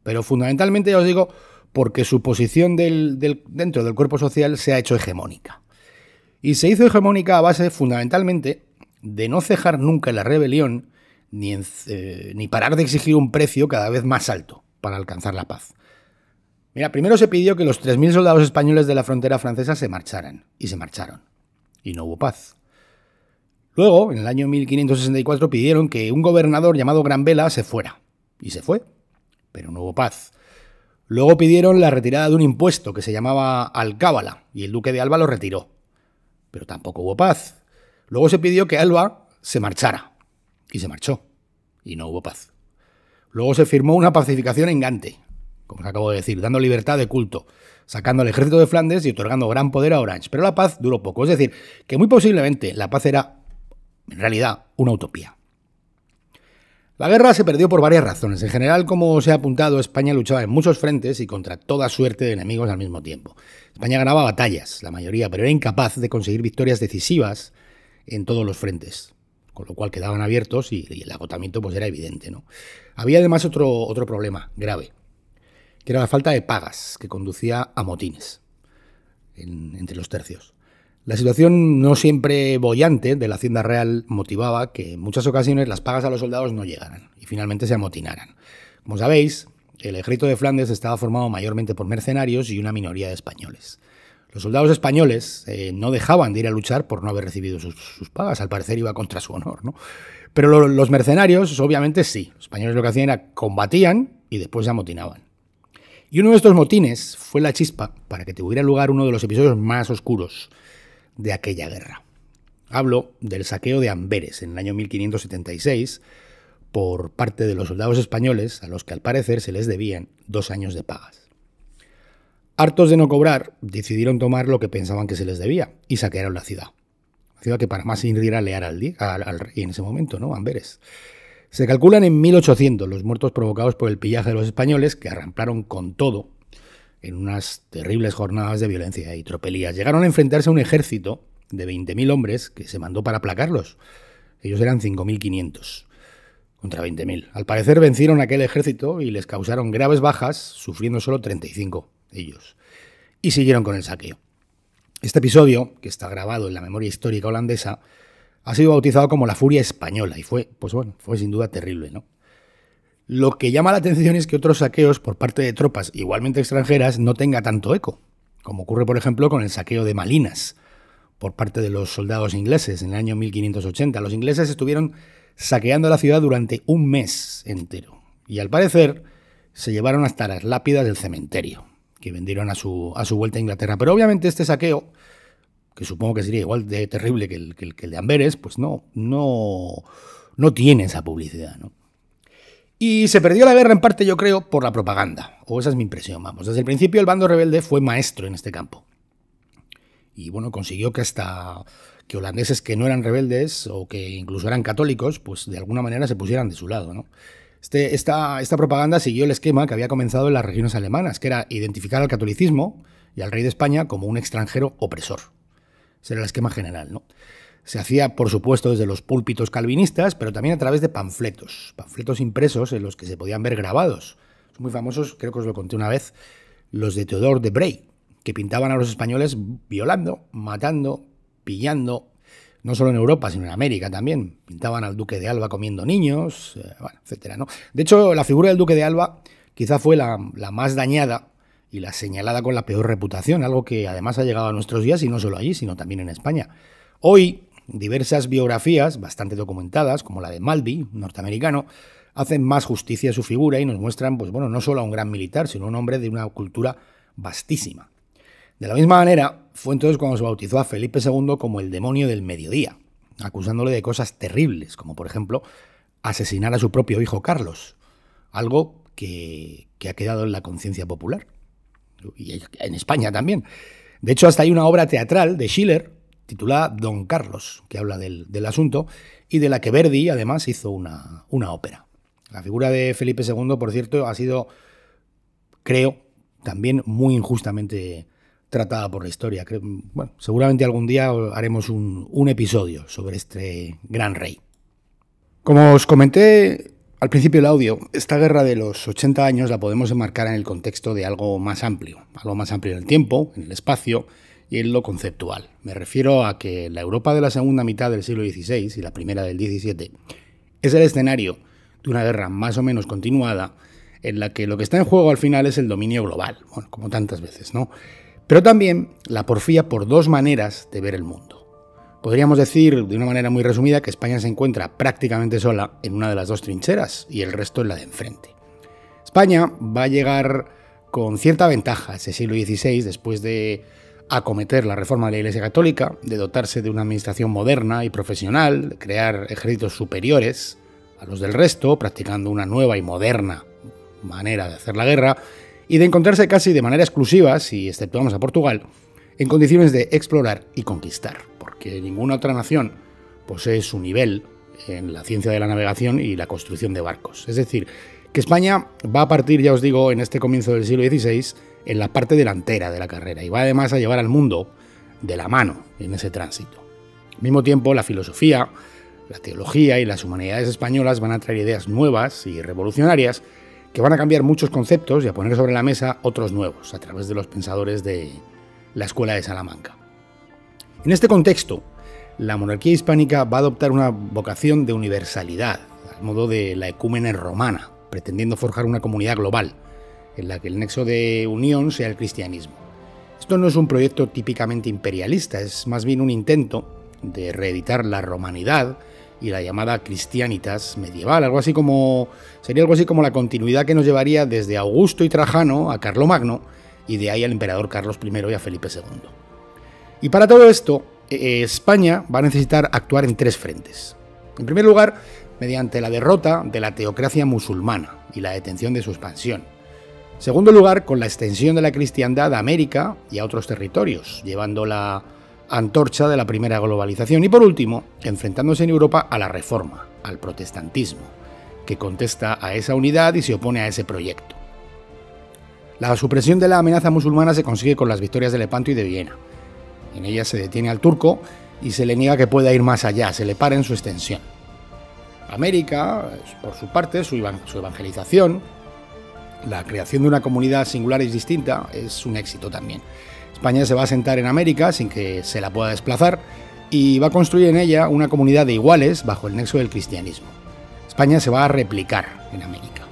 Pero fundamentalmente, ya os digo, porque su posición dentro del cuerpo social se ha hecho hegemónica. Y se hizo hegemónica a base fundamentalmente de no cejar nunca la rebelión ni parar de exigir un precio cada vez más alto para alcanzar la paz. Mira, primero se pidió que los 3.000 soldados españoles de la frontera francesa se marcharan, y se marcharon, y no hubo paz. Luego, en el año 1564, pidieron que un gobernador llamado Gran Vela se fuera, y se fue, pero no hubo paz. Luego pidieron la retirada de un impuesto que se llamaba alcábala, y el duque de Alba lo retiró, pero tampoco hubo paz. Luego se pidió que Alba se marchara, y se marchó, y no hubo paz. Luego se firmó una pacificación en Gante, como os acabo de decir, dando libertad de culto, sacando al ejército de Flandes y otorgando gran poder a Orange. Pero la paz duró poco, es decir, que muy posiblemente la paz era, en realidad, una utopía. La guerra se perdió por varias razones. En general, como se ha apuntado, España luchaba en muchos frentes y contra toda suerte de enemigos al mismo tiempo. España ganaba batallas, la mayoría, pero era incapaz de conseguir victorias decisivas en todos los frentes, con lo cual quedaban abiertos y el agotamiento pues era evidente, ¿no? Había además otro problema grave, que era la falta de pagas, que conducía a motines entre los tercios. La situación no siempre boyante de la Hacienda Real motivaba que en muchas ocasiones las pagas a los soldados no llegaran y finalmente se amotinaran. Como sabéis, el ejército de Flandes estaba formado mayormente por mercenarios y una minoría de españoles. Los soldados españoles no dejaban de ir a luchar por no haber recibido sus pagas, al parecer iba contra su honor, ¿no? Pero los mercenarios, obviamente sí, los españoles lo que hacían era combatían y después se amotinaban. Y uno de estos motines fue la chispa para que tuviera lugar uno de los episodios más oscuros de aquella guerra. Hablo del saqueo de Amberes en el año 1576 por parte de los soldados españoles a los que al parecer se les debían 2 años de pagas. Hartos de no cobrar, decidieron tomar lo que pensaban que se les debía y saquearon la ciudad. La ciudad que para más era leal al rey en ese momento, ¿no? Amberes. Se calculan en 1800 los muertos provocados por el pillaje de los españoles que arramplaron con todo en unas terribles jornadas de violencia y tropelías. Llegaron a enfrentarse a un ejército de 20.000 hombres que se mandó para aplacarlos. Ellos eran 5.500 contra 20.000. Al parecer vencieron a aquel ejército y les causaron graves bajas, sufriendo solo 35 ellos. Y siguieron con el saqueo. Este episodio, que está grabado en la memoria histórica holandesa, ha sido bautizado como la Furia Española y fue sin duda terrible, ¿no? Lo que llama la atención es que otros saqueos por parte de tropas igualmente extranjeras no tenga tanto eco, como ocurre por ejemplo con el saqueo de Malinas por parte de los soldados ingleses en el año 1580. Los ingleses estuvieron saqueando la ciudad durante un mes entero y al parecer se llevaron hasta las lápidas del cementerio que vendieron a su vuelta a Inglaterra. Pero obviamente este saqueo, que supongo que sería igual de terrible que el de Amberes, pues no tiene esa publicidad, ¿no? Y se perdió la guerra en parte, yo creo, por la propaganda, o esa es mi impresión, vamos. Desde el principio el bando rebelde fue maestro en este campo. Y bueno, consiguió que hasta que holandeses que no eran rebeldes o que incluso eran católicos, pues de alguna manera se pusieran de su lado, ¿no? Esta propaganda siguió el esquema que había comenzado en las regiones alemanas, que era identificar al catolicismo y al rey de España como un extranjero opresor. Ese era el esquema general, ¿no? Se hacía, por supuesto, desde los púlpitos calvinistas, pero también a través de panfletos impresos en los que se podían ver grabados. Son muy famosos, creo que os lo conté una vez, los de Theodore de Bray, que pintaban a los españoles violando, matando, pillando, no solo en Europa, sino en América también. Pintaban al duque de Alba comiendo niños, etcétera, ¿no? De hecho, la figura del duque de Alba quizá fue la más dañada y la señalada con la peor reputación, algo que además ha llegado a nuestros días y no solo allí, sino también en España. Hoy, diversas biografías bastante documentadas, como la de Malvi, norteamericano, hacen más justicia a su figura y nos muestran, pues bueno, no solo a un gran militar, sino a un hombre de una cultura vastísima. De la misma manera, fue entonces cuando se bautizó a Felipe II como el demonio del mediodía, acusándole de cosas terribles, como por ejemplo asesinar a su propio hijo Carlos, algo que ha quedado en la conciencia popular, y en España también. De hecho, hasta hay una obra teatral de Schiller titulada Don Carlos, que habla del asunto, y de la que Verdi además hizo una ópera. La figura de Felipe II, por cierto, ha sido, creo, también muy injustamente tratada por la historia. Bueno, seguramente algún día haremos un episodio sobre este gran rey. Como os comenté al principio del audio, esta guerra de los 80 años la podemos enmarcar en el contexto de algo más amplio en el tiempo, en el espacio y en lo conceptual. Me refiero a que la Europa de la segunda mitad del siglo XVI y la primera del XVII es el escenario de una guerra más o menos continuada en la que lo que está en juego al final es el dominio global, bueno, como tantas veces, ¿no? Pero también la porfía por dos maneras de ver el mundo. Podríamos decir, de una manera muy resumida, que España se encuentra prácticamente sola en una de las dos trincheras y el resto en la de enfrente. España va a llegar con cierta ventaja a ese siglo XVI después de acometer la reforma de la Iglesia Católica, de dotarse de una administración moderna y profesional, de crear ejércitos superiores a los del resto, practicando una nueva y moderna manera de hacer la guerra, y de encontrarse casi de manera exclusiva, si exceptuamos a Portugal, en condiciones de explorar y conquistar, porque ninguna otra nación posee su nivel en la ciencia de la navegación y la construcción de barcos. Es decir, que España va a partir, ya os digo, en este comienzo del siglo XVI, en la parte delantera de la carrera, y va además a llevar al mundo de la mano en ese tránsito. Al mismo tiempo, la filosofía, la teología y las humanidades españolas van a traer ideas nuevas y revolucionarias que van a cambiar muchos conceptos y a poner sobre la mesa otros nuevos a través de los pensadores de la Escuela de Salamanca. En este contexto, la monarquía hispánica va a adoptar una vocación de universalidad, al modo de la ecúmene romana, pretendiendo forjar una comunidad global, en la que el nexo de unión sea el cristianismo. Esto no es un proyecto típicamente imperialista, es más bien un intento de reeditar la romanidad y la llamada Christianitas medieval, sería algo así como la continuidad que nos llevaría desde Augusto y Trajano a Carlomagno, y de ahí al emperador Carlos I y a Felipe II. Y para todo esto, España va a necesitar actuar en tres frentes. En primer lugar, mediante la derrota de la teocracia musulmana y la detención de su expansión. En segundo lugar, con la extensión de la cristiandad a América y a otros territorios, llevando la antorcha de la primera globalización. Y por último, enfrentándose en Europa a la Reforma, al protestantismo, que contesta a esa unidad y se opone a ese proyecto. La supresión de la amenaza musulmana se consigue con las victorias de Lepanto y de Viena. En ellas se detiene al turco y se le niega que pueda ir más allá, se le para en su extensión. América, por su parte, su evangelización, la creación de una comunidad singular y distinta es un éxito también. España se va a asentar en América sin que se la pueda desplazar y va a construir en ella una comunidad de iguales bajo el nexo del cristianismo. España se va a replicar en América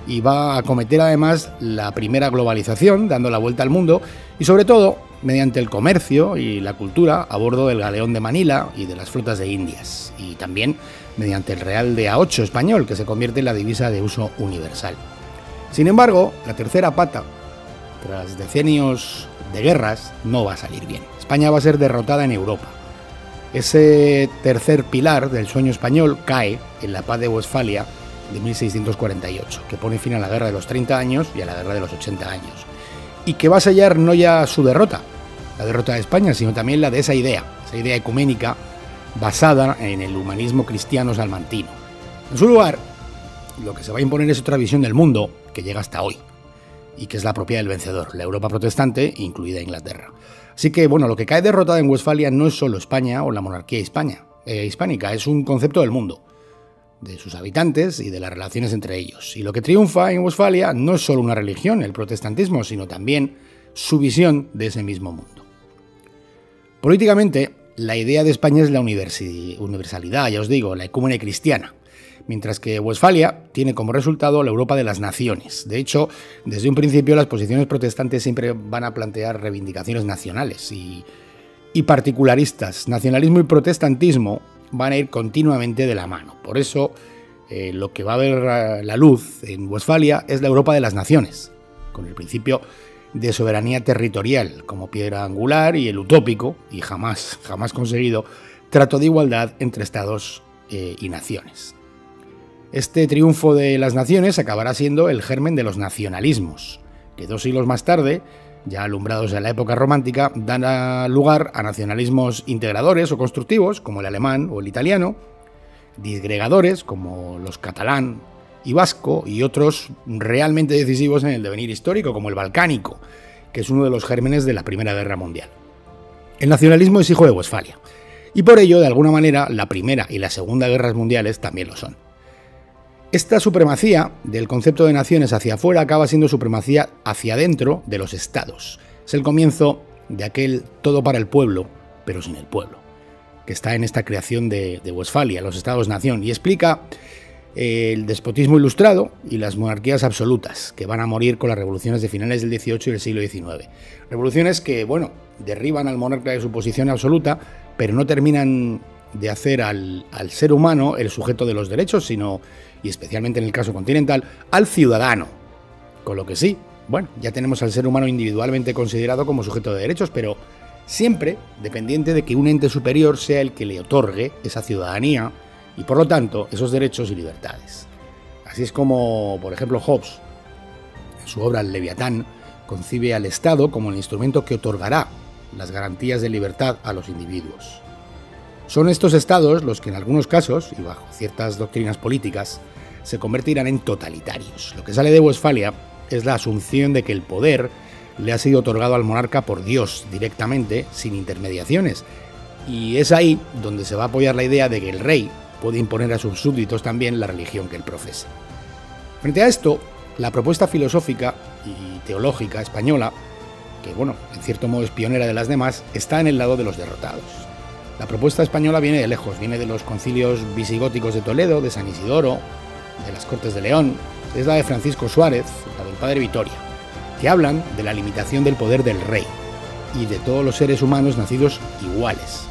y va a acometer además la primera globalización, dando la vuelta al mundo y sobre todo mediante el comercio y la cultura a bordo del galeón de Manila y de las flotas de Indias, y también mediante el real de A8 español, que se convierte en la divisa de uso universal. Sin embargo, la tercera pata, tras decenios de guerras, no va a salir bien. España va a ser derrotada en Europa. Ese tercer pilar del sueño español cae en la paz de Westfalia de 1648, que pone fin a la guerra de los 30 años y a la guerra de los 80 años, y que va a sellar no ya su derrota, la derrota de España, sino también la de esa idea ecuménica basada en el humanismo cristiano salmantino. En su lugar, lo que se va a imponer es otra visión del mundo que llega hasta hoy, y que es la propia del vencedor, la Europa protestante, incluida Inglaterra. Así que, bueno, lo que cae derrotada en Westfalia no es solo España o la monarquía hispánica, es un concepto del mundo, de sus habitantes y de las relaciones entre ellos. Y lo que triunfa en Westfalia no es solo una religión, el protestantismo, sino también su visión de ese mismo mundo. Políticamente, la idea de España es la universalidad, ya os digo, la ecúmene cristiana. mientras que Westfalia tiene como resultado la Europa de las naciones. De hecho, desde un principio las posiciones protestantes siempre van a plantear reivindicaciones nacionales y particularistas. Nacionalismo y protestantismo van a ir continuamente de la mano. Por eso, lo que va a ver la luz en Westfalia es la Europa de las naciones, con el principio de soberanía territorial como piedra angular y el utópico, y jamás conseguido, trato de igualdad entre estados y naciones. Este triunfo de las naciones acabará siendo el germen de los nacionalismos, que 2 siglos más tarde, ya alumbrados en la época romántica, dan lugar a nacionalismos integradores o constructivos, como el alemán o el italiano, disgregadores, como los catalán y vasco, y otros realmente decisivos en el devenir histórico, como el balcánico, que es uno de los gérmenes de la Primera Guerra Mundial. El nacionalismo es hijo de Westfalia, y por ello, de alguna manera, la Primera y la Segunda Guerras Mundiales también lo son. Esta supremacía del concepto de naciones hacia afuera acaba siendo supremacía hacia adentro de los estados. Es el comienzo de aquel todo para el pueblo, pero sin el pueblo, que está en esta creación de Westfalia, los estados-nación, y explica el despotismo ilustrado y las monarquías absolutas, que van a morir con las revoluciones de finales del XVIII y del siglo XIX. Revoluciones que, derriban al monarca de su posición absoluta, pero no terminan de hacer al ser humano el sujeto de los derechos, sino, y especialmente en el caso continental, al ciudadano. Con lo que sí, ya tenemos al ser humano individualmente considerado como sujeto de derechos, pero siempre dependiente de que un ente superior sea el que le otorgue esa ciudadanía y, por lo tanto, esos derechos y libertades. Así es como, por ejemplo, Hobbes, en su obra El Leviatán, concibe al Estado como el instrumento que otorgará las garantías de libertad a los individuos. Son estos estados los que en algunos casos, y bajo ciertas doctrinas políticas, se convertirán en totalitarios. Lo que sale de Westfalia es la asunción de que el poder le ha sido otorgado al monarca por Dios directamente, sin intermediaciones, y es ahí donde se va a apoyar la idea de que el rey puede imponer a sus súbditos también la religión que él profese. Frente a esto, la propuesta filosófica y teológica española, que en cierto modo es pionera de las demás, está en el lado de los derrotados. La propuesta española viene de lejos, viene de los concilios visigóticos de Toledo, de San Isidoro, de las Cortes de León, es la de Francisco Suárez, la del padre Vitoria, que hablan de la limitación del poder del rey y de todos los seres humanos nacidos iguales,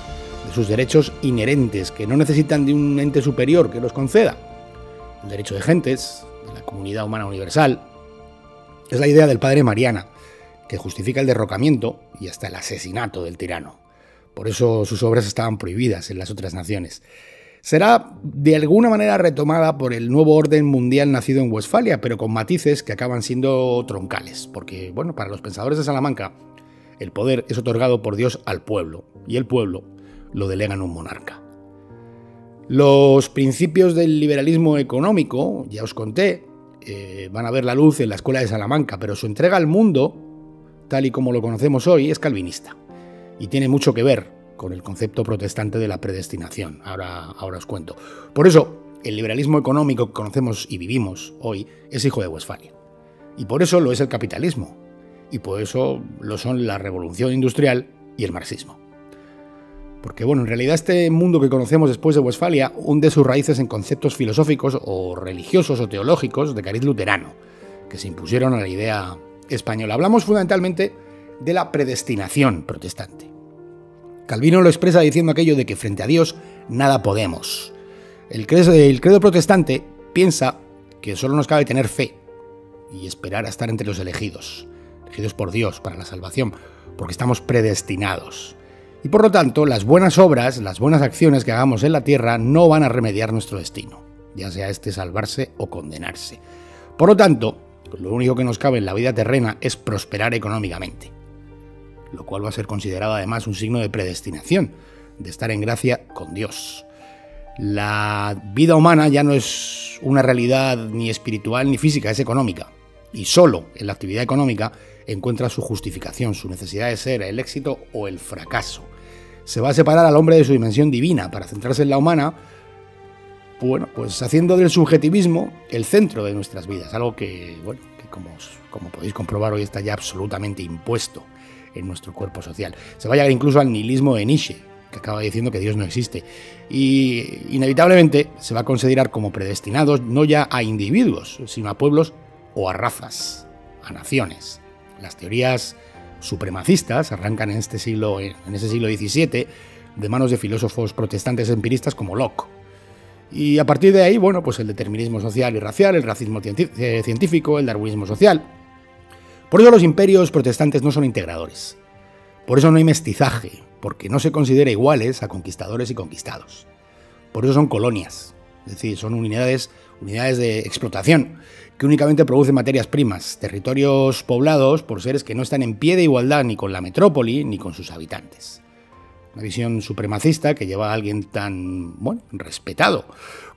de sus derechos inherentes que no necesitan de un ente superior que los conceda. El derecho de gentes, de la comunidad humana universal, es la idea del padre Mariana, que justifica el derrocamiento y hasta el asesinato del tirano. Por eso sus obras estaban prohibidas en las otras naciones. Será de alguna manera retomada por el nuevo orden mundial nacido en Westfalia, pero con matices que acaban siendo troncales, porque, para los pensadores de Salamanca, el poder es otorgado por Dios al pueblo, y el pueblo lo delega en un monarca. Los principios del liberalismo económico, ya os conté, van a ver la luz en la Escuela de Salamanca, pero su entrega al mundo, tal y como lo conocemos hoy, es calvinista, y tiene mucho que ver con el concepto protestante de la predestinación. Ahora os cuento. Por eso, el liberalismo económico que conocemos y vivimos hoy es hijo de Westfalia. Y por eso lo es el capitalismo. Y por eso lo son la revolución industrial y el marxismo. Porque, en realidad este mundo que conocemos después de Westfalia hunde sus raíces en conceptos filosóficos o religiosos o teológicos de cariz luterano, que se impusieron a la idea española. Hablamos fundamentalmente de la predestinación protestante. Calvino lo expresa diciendo aquello de que frente a Dios nada podemos. El credo protestante piensa que solo nos cabe tener fe y esperar a estar entre los elegidos por Dios para la salvación, porque estamos predestinados. Y por lo tanto, las buenas obras, las buenas acciones que hagamos en la tierra no van a remediar nuestro destino, ya sea salvarse o condenarse. Por lo tanto, lo único que nos cabe en la vida terrena es prosperar económicamente, lo cual va a ser considerado además un signo de predestinación, de estar en gracia con Dios. La vida humana ya no es una realidad ni espiritual ni física, es económica. Y solo en la actividad económica encuentra su justificación, su necesidad de ser el éxito o el fracaso. Se va a separar al hombre de su dimensión divina para centrarse en la humana, haciendo del subjetivismo el centro de nuestras vidas, algo que como podéis comprobar hoy está ya absolutamente impuesto en nuestro cuerpo social. Se va a llegar incluso al nihilismo de Nietzsche, que acaba diciendo que Dios no existe. Y inevitablemente se va a considerar como predestinados no ya a individuos, sino a pueblos o a razas, a naciones. Las teorías supremacistas arrancan en ese siglo XVII de manos de filósofos protestantes empiristas como Locke. Y a partir de ahí, bueno, pues el determinismo social y racial, el racismo científico, el darwinismo social. Por eso los imperios protestantes no son integradores. Por eso no hay mestizaje, porque no se considera iguales a conquistadores y conquistados. Por eso son colonias, es decir, son unidades de explotación que únicamente producen materias primas, territorios poblados por seres que no están en pie de igualdad ni con la metrópoli ni con sus habitantes. Una visión supremacista que lleva a alguien tan, respetado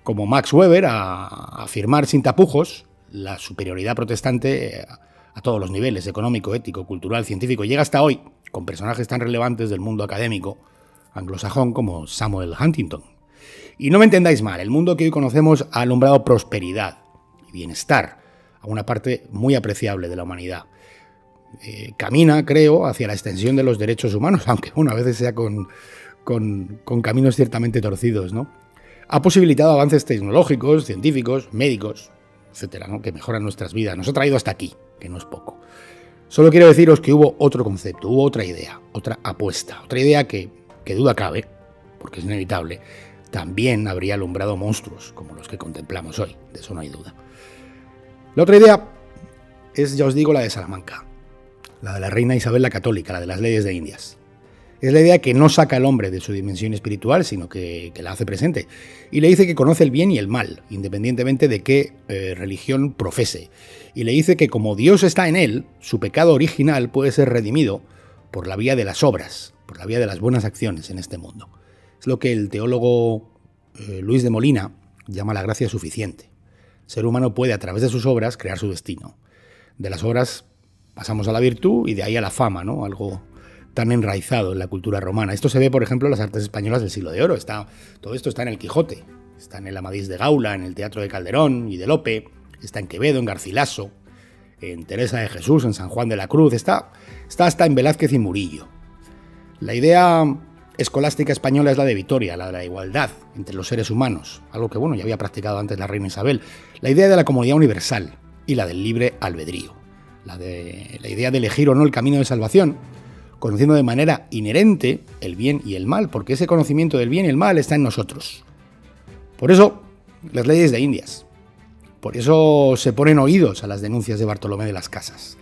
como Max Weber a afirmar sin tapujos la superioridad protestante a todos los niveles, económico, ético, cultural, científico. Llega hasta hoy con personajes tan relevantes del mundo académico anglosajón como Samuel Huntington. Y no me entendáis mal, el mundo que hoy conocemos ha alumbrado prosperidad y bienestar a una parte muy apreciable de la humanidad. Camina, creo, hacia la extensión de los derechos humanos, aunque a veces sea con caminos ciertamente torcidos, ¿no? Ha posibilitado avances tecnológicos, científicos, médicos, etcétera, ¿no? Que mejoran nuestras vidas. Nos ha traído hasta aquí, que no es poco. Solo quiero deciros que hubo otro concepto, hubo otra idea, otra apuesta, otra idea que duda cabe, porque es inevitable, también habría alumbrado monstruos como los que contemplamos hoy, de eso no hay duda. La otra idea es, ya os digo, la de Salamanca, la de la reina Isabel la Católica, la de las leyes de Indias. Es la idea que no saca al hombre de su dimensión espiritual, sino que la hace presente. Y le dice que conoce el bien y el mal, independientemente de qué religión profese. Y le dice que como Dios está en él, su pecado original puede ser redimido por la vía de las obras, por la vía de las buenas acciones en este mundo. Es lo que el teólogo Luis de Molina llama la gracia suficiente. El ser humano puede, a través de sus obras, crear su destino. De las obras pasamos a la virtud y de ahí a la fama, ¿no? Algo tan enraizado en la cultura romana. Esto se ve, por ejemplo, en las artes españolas del Siglo de Oro. Todo esto está en el Quijote, está en el Amadís de Gaula, en el Teatro de Calderón y de Lope, está en Quevedo, en Garcilaso, en Teresa de Jesús, en San Juan de la Cruz, está hasta en Velázquez y Murillo. La idea escolástica española es la de Vitoria, la de la igualdad entre los seres humanos, algo que ya había practicado antes la reina Isabel. La idea de la comunidad universal y la del libre albedrío. La idea de elegir o no el camino de salvación, conociendo de manera inherente el bien y el mal, porque ese conocimiento del bien y el mal está en nosotros. Por eso, las leyes de Indias. Por eso se ponen oídos a las denuncias de Bartolomé de las Casas.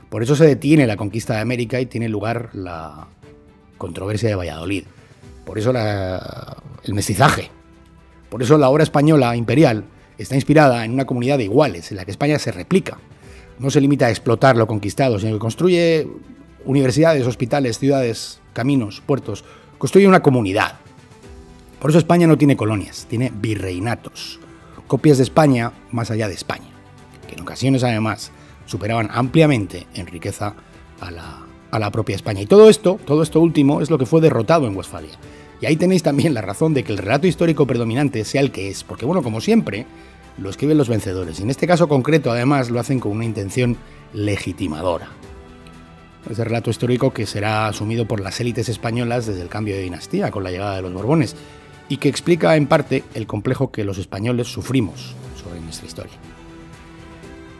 Por eso se detiene la conquista de América y tiene lugar la controversia de Valladolid. Por eso el mestizaje. Por eso la obra española imperial está inspirada en una comunidad de iguales, en la que España se replica. No se limita a explotar lo conquistado, sino que construye universidades, hospitales, ciudades, caminos, puertos. Construye una comunidad. Por eso España no tiene colonias, tiene virreinatos. Copias de España más allá de España, que en ocasiones además superaban ampliamente en riqueza a la propia España. Y todo esto último es lo que fue derrotado en Westfalia. Y ahí tenéis también la razón de que el relato histórico predominante sea el que es, porque como siempre, lo escriben los vencedores. Y en este caso concreto, además, lo hacen con una intención legitimadora. Ese relato histórico que será asumido por las élites españolas desde el cambio de dinastía con la llegada de los Borbones y que explica en parte el complejo que los españoles sufrimos sobre nuestra historia.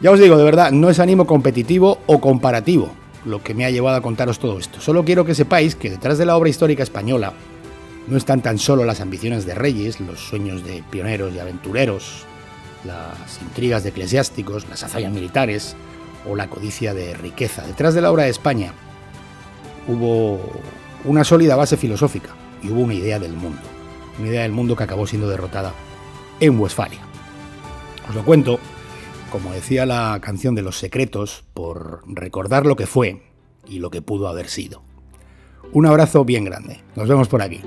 Ya os digo, de verdad, no es ánimo competitivo o comparativo lo que me ha llevado a contaros todo esto. Solo quiero que sepáis que detrás de la obra histórica española no están tan solo las ambiciones de reyes, los sueños de pioneros y aventureros, las intrigas de eclesiásticos, las hazañas militares o la codicia de riqueza. Detrás de la obra de España hubo una sólida base filosófica y hubo una idea del mundo que acabó siendo derrotada en Westfalia. Os lo cuento, como decía la canción de Los Secretos, por recordar lo que fue y lo que pudo haber sido. Un abrazo bien grande. Nos vemos por aquí.